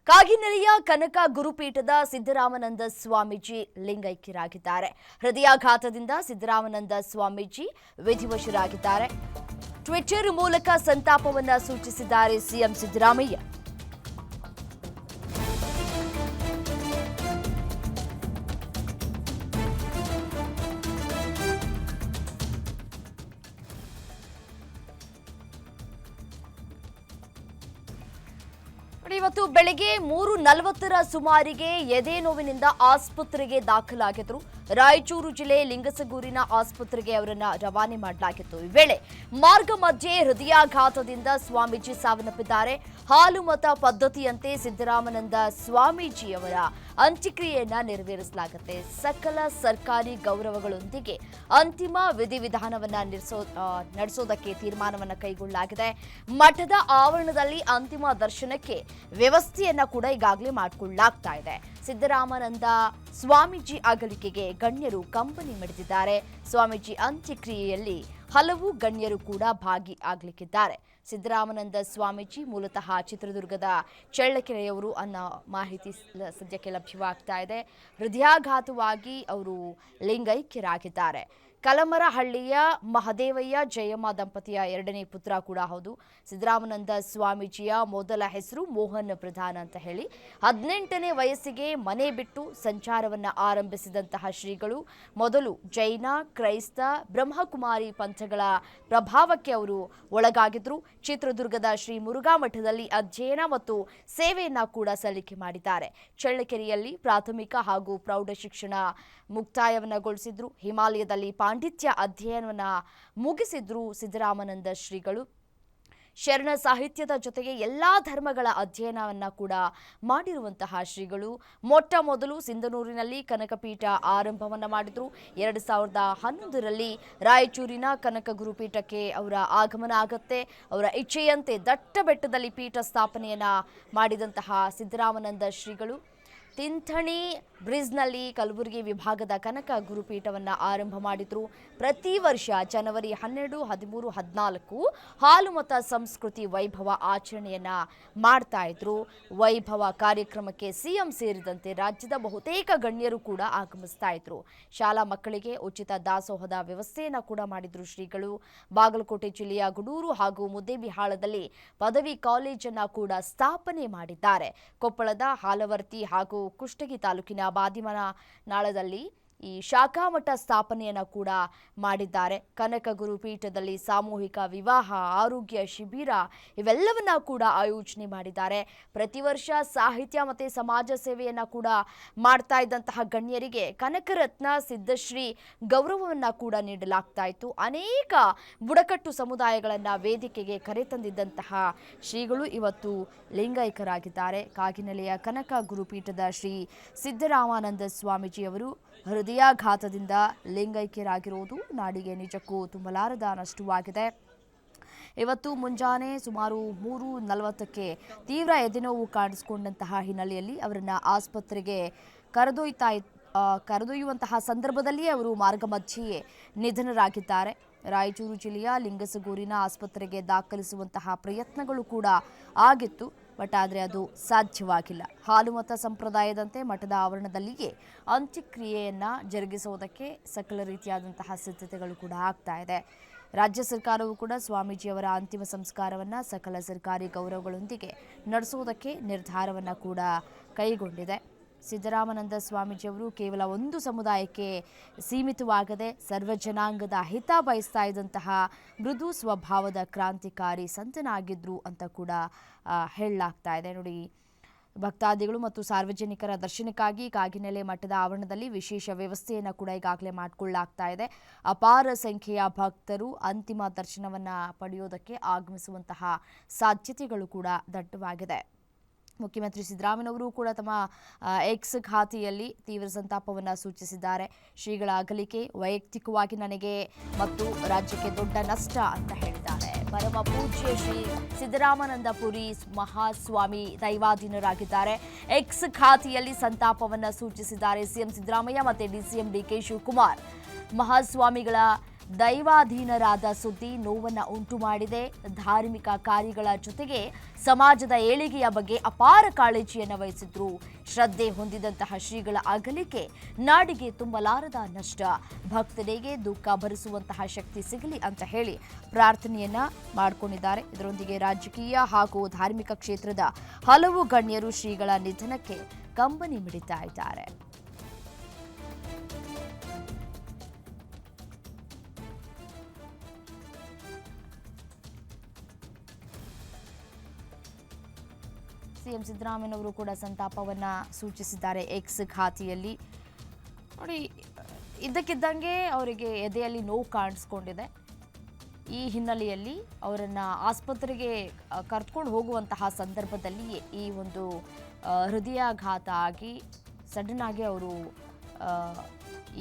ಕಾಗಿನೆಲೆಯ ಕನಕ ಗುರುಪೀಠದ ಸಿದ್ದರಾಮಾನಂದ ಸ್ವಾಮೀಜಿ ಲಿಂಗೈಕ್ಯರಾಗಿದ್ದಾರೆ. ಹೃದಯಾಘಾತದಿಂದ ಸಿದ್ದರಾಮಾನಂದ ಸ್ವಾಮೀಜಿ ವಿಧಿವಶರಾಗಿದ್ದಾರೆ. ಟ್ವಿಟರ್ ಮೂಲಕ ಸಂತಾಪವನ್ನ ಸೂಚಿಸಿದ್ದಾರೆ ಸಿಎಂ ಸಿದ್ದರಾಮಯ್ಯ. ಇವತ್ತು ಬೆಳಗ್ಗೆ 3:40ರ ಸುಮಾರಿಗೆ ಎದೆ ನೋವಿನಿಂದ ಆಸ್ಪತ್ರೆಗೆ ದಾಖಲಾಗಿದ್ರು. ರಾಯಚೂರು ಜಿಲ್ಲೆ ಲಿಂಗಸಗೂರಿನ ಆಸ್ಪತ್ರೆಗೆ ಅವರನ್ನ ರವಾನೆ ಮಾಡಲಾಗಿತ್ತು. ಈ ವೇಳೆ ಮಾರ್ಗ ಮಧ್ಯೆ ಹೃದಯಾಘಾತದಿಂದ ಸ್ವಾಮೀಜಿ ಸಾವನ್ನಪ್ಪಿದ್ದಾರೆ. ಹಾಲು ಮತ ಪದ್ಧತಿಯಂತೆ ಸಿದ್ದರಾಮಾನಂದ ಸ್ವಾಮೀಜಿ ಅವರ ಅಂತ್ಯಕ್ರಿಯೆಯನ್ನ ನೆರವೇರಿಸಲಾಗುತ್ತೆ. ಸಕಲ ಸರ್ಕಾರಿ ಗೌರವಗಳೊಂದಿಗೆ ಅಂತಿಮ ವಿಧಿವಿಧಾನವನ್ನ ನಡೆಸೋದಕ್ಕೆ ತೀರ್ಮಾನವನ್ನ ಕೈಗೊಳ್ಳಲಾಗಿದೆ. ಮಠದ ಆವರಣದಲ್ಲಿ ಅಂತಿಮ ದರ್ಶನಕ್ಕೆ ವ್ಯವಸ್ಥೆಯನ್ನ ಕೂಡ ಈಗಾಗಲೇ ಮಾಡಿಕೊಳ್ಳಲಾಗ್ತಾ ಇದೆ. ಸಿದ್ದರಾಮಾನಂದ ಸ್ವಾಮೀಜಿ ಅಗಲಿಕೆಗೆ ಗಣ್ಯರು ಕಂಬನಿ ಮಿಡಿದಿದ್ದಾರೆ. ಸ್ವಾಮೀಜಿ ಅಂತ್ಯಕ್ರಿಯೆಯಲ್ಲಿ ಹಲವು ಗಣ್ಯರು ಕೂಡ ಭಾಗಿಯಾಗಲಿಕ್ಕಿದ್ದಾರೆ. ಸಿದ್ದರಾಮಾನಂದ ಸ್ವಾಮೀಜಿ ಮೂಲತಃ ಚಿತ್ರದುರ್ಗದ ಚಳ್ಳಕೆರೆಯವರು ಅನ್ನೋ ಮಾಹಿತಿ ಸದ್ಯಕ್ಕೆ ಲಭ್ಯವಾಗ್ತಾ ಇದೆ. ಹೃದಯಾಘಾತವಾಗಿ ಅವರು ಲಿಂಗೈಕ್ಯರಾಗಿದ್ದಾರೆ. ಕಲಮರಹಳ್ಳಿಯ ಮಹದೇವಯ್ಯ ಜಯಮ್ಮ ದಂಪತಿಯ ಎರಡನೇ ಪುತ್ರ ಕೂಡ ಹೌದು. ಸಿದ್ದರಾಮಾನಂದ ಸ್ವಾಮೀಜಿಯ ಮೊದಲ ಹೆಸರು ಮೋಹನ್ ಪ್ರಧಾನ್ ಅಂತ ಹೇಳಿ 18ನೇ ವಯಸ್ಸಿಗೆ ಮನೆ ಬಿಟ್ಟು ಸಂಚಾರವನ್ನ ಆರಂಭಿಸಿದಂತಹ ಶ್ರೀಗಳು ಮೊದಲು ಜೈನ, ಕ್ರೈಸ್ತ, ಬ್ರಹ್ಮಕುಮಾರಿ ಪಂಥಗಳ ಪ್ರಭಾವಕ್ಕೆ ಅವರು ಒಳಗಾಗಿದ್ರು. ಚಿತ್ರದುರ್ಗದ ಶ್ರೀ ಮುರುಘಾ ಮಠದಲ್ಲಿ ಅಧ್ಯಯನ ಮತ್ತು ಸೇವೆಯನ್ನ ಕೂಡ ಸಲ್ಲಿಕೆ ಮಾಡಿದ್ದಾರೆ. ಚಳ್ಳಕೆರೆಯಲ್ಲಿ ಪ್ರಾಥಮಿಕ ಹಾಗೂ ಪ್ರೌಢ ಶಿಕ್ಷಣ ಮುಕ್ತಾಯವನ್ನಗೊಳಿಸಿದ್ರು. ಹಿಮಾಲಯದಲ್ಲಿ ಪಾಂಡಿತ್ಯ ಅಧ್ಯಯನವನ್ನ ಮುಗಿಸಿದ್ರು ಸಿದ್ದರಾಮಾನಂದ ಶ್ರೀಗಳು. ಶರಣ ಸಾಹಿತ್ಯದ ಜೊತೆಗೆ ಎಲ್ಲಾ ಧರ್ಮಗಳ ಅಧ್ಯಯನವನ್ನ ಕೂಡ ಮಾಡಿರುವಂತಹ ಶ್ರೀಗಳು ಮೊಟ್ಟ ಮೊದಲು ಸಿಂಧನೂರಿನಲ್ಲಿ ಕನಕಪೀಠ ಆರಂಭವನ್ನ ಮಾಡಿದ್ರು. 2011ರಲ್ಲಿ ರಾಯಚೂರಿನ ಕನಕ ಗುರುಪೀಠಕ್ಕೆ ಅವರ ಆಗಮನ ಆಗತ್ತೆ. ಅವರ ಇಚ್ಛೆಯಂತೆ ದಟ್ಟ ಬೆಟ್ಟದಲ್ಲಿ ಪೀಠ ಸ್ಥಾಪನೆಯನ್ನ ಮಾಡಿದಂತಹ ಸಿದ್ದರಾಮಾನಂದ ಶ್ರೀಗಳು ತಿಂಥಣಿ ಬ್ರಿಡ್ಜ್ನಲ್ಲಿ ಕಲಬುರಗಿ ವಿಭಾಗದ ಕನಕ ಗುರುಪೀಠವನ್ನು ಆರಂಭ ಮಾಡಿದ್ರು. ಪ್ರತಿ ವರ್ಷ ಜನವರಿ 12, 13, 14 ಹಾಲು ಮತ ಸಂಸ್ಕೃತಿ ವೈಭವ ಆಚರಣೆಯನ್ನ ಮಾಡ್ತಾ ಇದ್ರು. ವೈಭವ ಕಾರ್ಯಕ್ರಮಕ್ಕೆ ಸಿಎಂ ಸೇರಿದಂತೆ ರಾಜ್ಯದ ಬಹುತೇಕ ಗಣ್ಯರು ಕೂಡ ಆಗಮಿಸ್ತಾ ಇದ್ರು. ಶಾಲಾ ಮಕ್ಕಳಿಗೆ ಉಚಿತ ದಾಸೋಹದ ವ್ಯವಸ್ಥೆಯನ್ನ ಕೂಡ ಮಾಡಿದ್ರು ಶ್ರೀಗಳು. ಬಾಗಲಕೋಟೆ ಜಿಲ್ಲೆಯ ಗುಡೂರು ಹಾಗೂ ಮುದ್ದೇಬಿಹಾಳದಲ್ಲಿ ಪದವಿ ಕಾಲೇಜನ್ನ ಕೂಡ ಸ್ಥಾಪನೆ ಮಾಡಿದ್ದಾರೆ. ಕೊಪ್ಪಳದ ಹಾಲವರ್ತಿ ಹಾಗೂ ಕುಷ್ಟಗಿ ತಾಲೂಕಿನ ಬಾದಿಮನಾಳದಲ್ಲಿ ಈ ಶಾಖಾ ಮಠ ಸ್ಥಾಪನೆಯನ್ನ ಕೂಡ ಮಾಡಿದ್ದಾರೆ. ಕನಕ ಗುರುಪೀಠದಲ್ಲಿ ಸಾಮೂಹಿಕ ವಿವಾಹ, ಆರೋಗ್ಯ ಶಿಬಿರ ಇವೆಲ್ಲವನ್ನ ಕೂಡ ಆಯೋಜನೆ ಮಾಡಿದ್ದಾರೆ. ಪ್ರತಿ ವರ್ಷ ಸಾಹಿತ್ಯ ಮತ್ತು ಸಮಾಜ ಸೇವೆಯನ್ನ ಕೂಡ ಮಾಡ್ತಾ ಇದ್ದಂತಹ ಗಣ್ಯರಿಗೆ ಕನಕರತ್ನ, ಸಿದ್ಧಶ್ರೀ ಗೌರವವನ್ನ ಕೂಡ ನೀಡಲಾಗ್ತಾ ಇತ್ತು. ಅನೇಕ ಬುಡಕಟ್ಟು ಸಮುದಾಯಗಳನ್ನ ವೇದಿಕೆಗೆ ಕರೆತಂದಿದ್ದಂತಹ ಶ್ರೀಗಳು ಇವತ್ತು ಲಿಂಗೈಕ್ಯರಾಗಿದ್ದಾರೆ. ಕಾಗಿನೆಲೆಯ ಕನಕ ಗುರುಪೀಠದ ಶ್ರೀ ಸಿದ್ದರಾಮಾನಂದ ಸ್ವಾಮೀಜಿಯವರು ಹೃದಯಾಘಾತದಿಂದ ಲಿಂಗೈಕ್ಯರಾಗಿರುವುದು ನಾಡಿಗೆ ನಿಜಕ್ಕೂ ತುಂಬಲಾರದ ನಷ್ಟವಾಗಿದೆ. ಇವತ್ತು ಮುಂಜಾನೆ ಸುಮಾರು 3:40ಕ್ಕೆ ತೀವ್ರ ಎದೆನೋವು ಕಾಣಿಸಿಕೊಂಡಂತಹ ಹಿನ್ನೆಲೆಯಲ್ಲಿ ಅವರನ್ನು ಆಸ್ಪತ್ರೆಗೆ ಕರೆದೊಯ್ಯುವಂತಹ ಸಂದರ್ಭದಲ್ಲಿಯೇ ಅವರು ಮಾರ್ಗ ಮಧ್ಯೆಯೇ ನಿಧನರಾಗಿದ್ದಾರೆ. ರಾಯಚೂರು ಜಿಲ್ಲೆಯ ಲಿಂಗಸಗೂರಿನ ಆಸ್ಪತ್ರೆಗೆ ದಾಖಲಿಸುವಂತಹ ಪ್ರಯತ್ನಗಳು ಕೂಡ ಆಗಿತ್ತು. ಬಟ್ ಆದರೆ ಅದು ಸಾಧ್ಯವಾಗಿಲ್ಲ. ಹಾಲು ಮತ ಸಂಪ್ರದಾಯದಂತೆ ಮಠದ ಆವರಣದಲ್ಲಿಯೇ ಅಂತ್ಯಕ್ರಿಯೆಯನ್ನ ಜರುಗಿಸುವುದಕ್ಕೆ ಸಕಲ ರೀತಿಯಾದಂತಹ ಸಿದ್ಧತೆಗಳು ಕೂಡ ಆಗ್ತಾ ಇದೆ. ರಾಜ್ಯ ಸರ್ಕಾರವು ಕೂಡ ಸ್ವಾಮೀಜಿಯವರ ಅಂತಿಮ ಸಂಸ್ಕಾರವನ್ನು ಸಕಲ ಸರ್ಕಾರಿ ಗೌರವಗಳೊಂದಿಗೆ ನಡೆಸುವುದಕ್ಕೆ ನಿರ್ಧಾರವನ್ನು ಕೂಡ ಕೈಗೊಂಡಿದೆ. ಸಿದ್ದರಾಮಾನಂದ ಸ್ವಾಮೀಜಿಯವರು ಕೇವಲ ಒಂದು ಸಮುದಾಯಕ್ಕೆ ಸೀಮಿತವಾಗದೆ ಸರ್ವ ಜನಾಂಗದ ಹಿತ ಬಯಸ್ತಾ ಇದ್ದಂತಹ ಮೃದು ಸ್ವಭಾವದ ಕ್ರಾಂತಿಕಾರಿ ಸಂತನಾಗಿದ್ರು ಅಂತ ಕೂಡ ಹೇಳಲಾಗ್ತಾ ಇದೆ. ನೋಡಿ, ಭಕ್ತಾದಿಗಳು ಮತ್ತು ಸಾರ್ವಜನಿಕರ ದರ್ಶನಕ್ಕಾಗಿ ಕಾಗಿನೆಲೆ ಮಠದ ಆವರಣದಲ್ಲಿ ವಿಶೇಷ ವ್ಯವಸ್ಥೆಯನ್ನು ಕೂಡ ಈಗಾಗಲೇ ಮಾಡಿಕೊಳ್ಳಲಾಗ್ತಾ ಇದೆ. ಅಪಾರ ಸಂಖ್ಯೆಯ ಭಕ್ತರು ಅಂತಿಮ ದರ್ಶನವನ್ನು ಪಡೆಯೋದಕ್ಕೆ ಆಗಮಿಸುವಂತಹ ಸಾಧ್ಯತೆಗಳು ಕೂಡ ದಟ್ಟವಾಗಿದೆ. ಮುಖ್ಯಮಂತ್ರಿ ಸಿದ್ದರಾಮಯ್ಯನವರು ಕೂಡ ತಮ್ಮ ಎಕ್ಸ್ ಖಾತೆಯಲ್ಲಿ ತೀವ್ರ ಸಂತಾಪವನ್ನು ಸೂಚಿಸಿದ್ದಾರೆ. ಶ್ರೀಗಳ ಅಗಲಿಕೆ ವೈಯಕ್ತಿಕವಾಗಿ ನನಗೆ ಮತ್ತು ರಾಜ್ಯಕ್ಕೆ ದೊಡ್ಡ ನಷ್ಟ ಅಂತ ಹೇಳಿದ್ದಾರೆ. ಪರಮ ಪೂಜ್ಯ ಶ್ರೀ ಸಿದ್ದರಾಮಾನಂದ ಪುರಿ ಮಹಾಸ್ವಾಮಿ ದೈವಾಧೀನರಾಗಿದ್ದಾರೆ. ಎಕ್ಸ್ ಖಾತೆಯಲ್ಲಿ ಸಂತಾಪವನ್ನು ಸೂಚಿಸಿದ್ದಾರೆ ಸಿಎಂ ಸಿದ್ದರಾಮಯ್ಯ ಮತ್ತು ಡಿಸಿಎಂ ಡಿಕೆ ಶಿವಕುಮಾರ್. ಮಹಾಸ್ವಾಮಿಗಳ ದೈವಾಧೀನರಾದ ಸುದ್ದಿ ನೋವನ್ನ ಉಂಟು ಮಾಡಿದೆ. ಧಾರ್ಮಿಕ ಕಾರ್ಯಗಳ ಜೊತೆಗೆ ಸಮಾಜದ ಏಳಿಗೆಯ ಬಗ್ಗೆ ಅಪಾರ ಕಾಳಜಿಯನ್ನು ವಹಿಸಿದ್ರು. ಶ್ರದ್ಧೆ ಹೊಂದಿದಂತಹ ಶ್ರೀಗಳ ಅಗಲಿಕೆ ನಾಡಿಗೆ ತುಂಬಲಾರದ ನಷ್ಟ. ಭಕ್ತರಿಗೆ ದುಃಖ ಭರಿಸುವಂತಹ ಶಕ್ತಿ ಸಿಗಲಿ ಅಂತ ಹೇಳಿ ಪ್ರಾರ್ಥನೆಯನ್ನ ಮಾಡಿಕೊಂಡಿದ್ದಾರೆ. ಇದರೊಂದಿಗೆ ರಾಜಕೀಯ ಹಾಗೂ ಧಾರ್ಮಿಕ ಕ್ಷೇತ್ರದ ಹಲವು ಗಣ್ಯರು ಶ್ರೀಗಳ ನಿಧನಕ್ಕೆ ಕಂಬನಿ ಮಿಡಿತಾ ಇದ್ದಾರೆ. ಸಿಎಂ ಸಿದ್ದರಾಮಯ್ಯನವರು ಕೂಡ ಸಂತಾಪವನ್ನ ಸೂಚಿಸಿದ್ದಾರೆ ಎಕ್ಸ್ ಖಾತೆಯಲ್ಲಿ. ನೋಡಿ, ಇದ್ದಕ್ಕಿದ್ದಂಗೆ ಅವರಿಗೆ ಎದೆಯಲ್ಲಿ ನೋವು ಕಾಣಿಸ್ಕೊಂಡಿದೆ. ಈ ಹಿನ್ನೆಲೆಯಲ್ಲಿ ಅವರನ್ನು ಆಸ್ಪತ್ರೆಗೆ ಕರ್ಕೊಂಡು ಹೋಗುವಂತಹ ಸಂದರ್ಭದಲ್ಲಿಯೇ ಈ ಒಂದು ಹೃದಯಾಘಾತ ಆಗಿ ಸಡನ್ ಆಗಿ ಅವರು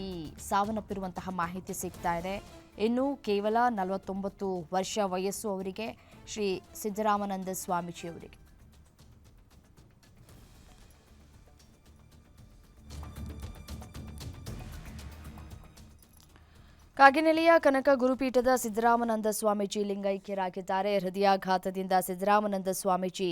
ಈ ಸಾವನ್ನಪ್ಪಿರುವಂತಹ ಮಾಹಿತಿ ಸಿಗ್ತಾ ಇದೆ. ಇನ್ನು ಕೇವಲ 49 ವರ್ಷ ವಯಸ್ಸು ಅವರಿಗೆ, ಶ್ರೀ ಸಿದ್ದರಾಮಾನಂದ ಸ್ವಾಮೀಜಿ ಅವರಿಗೆ. ಕಾಗಿನೆಲೆಯ ಕನಕ ಗುರುಪೀಠದ ಸಿದ್ದರಾಮಾನಂದ ಸ್ವಾಮೀಜಿ ಲಿಂಗೈಕ್ಯರಾಗಿದ್ದಾರೆ. ಹೃದಯಾಘಾತದಿಂದ ಸಿದ್ದರಾಮಾನಂದ ಸ್ವಾಮೀಜಿ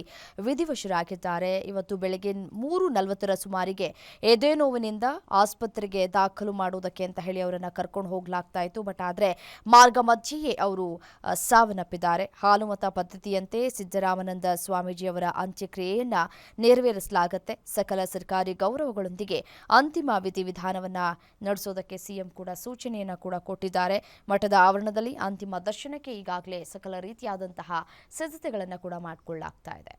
ವಿಧಿವಶರಾಗಿದ್ದಾರೆ. ಇವತ್ತು ಬೆಳಗ್ಗೆ 3:40 ಸುಮಾರಿಗೆ ಎದೆ ನೋವಿನಿಂದ ಆಸ್ಪತ್ರೆಗೆ ದಾಖಲು ಮಾಡುವುದಕ್ಕೆ ಅಂತ ಹೇಳಿ ಅವರನ್ನು ಕರ್ಕೊಂಡು ಹೋಗಲಾಗ್ತಾ ಇತ್ತು. ಬಟ್ ಆದರೆ ಮಾರ್ಗ ಮಧ್ಯೆಯೇ ಅವರು ಸಾವನ್ನಪ್ಪಿದ್ದಾರೆ. ಹಾಲುಮತ ಪದ್ಧತಿಯಂತೆ ಸಿದ್ದರಾಮಾನಂದ ಸ್ವಾಮೀಜಿ ಅವರ ಅಂತ್ಯಕ್ರಿಯೆಯನ್ನ ನೆರವೇರಿಸಲಾಗುತ್ತೆ. ಸಕಲ ಸರ್ಕಾರಿ ಗೌರವಗಳೊಂದಿಗೆ ಅಂತಿಮ ವಿಧಿವಿಧಾನವನ್ನ ನಡೆಸೋದಕ್ಕೆ ಸಿಎಂ ಕೂಡ ಸೂಚನೆಯನ್ನ ಕೂಡ ಕೊಟ್ಟಿದ್ದಾರೆ. ಮಠದ ಆವರಣದಲ್ಲಿ ಅಂತಿಮ ದರ್ಶನಕ್ಕೆ ಈಗಾಗಲೇ ಸಕಲ ರೀತಿಯಾದಂತಹ ಸಿದ್ಧತೆಗಳನ್ನು ಕೂಡ ಮಾಡಿಕೊಳ್ಳಲಾಗ್ತಾ ಇದೆ.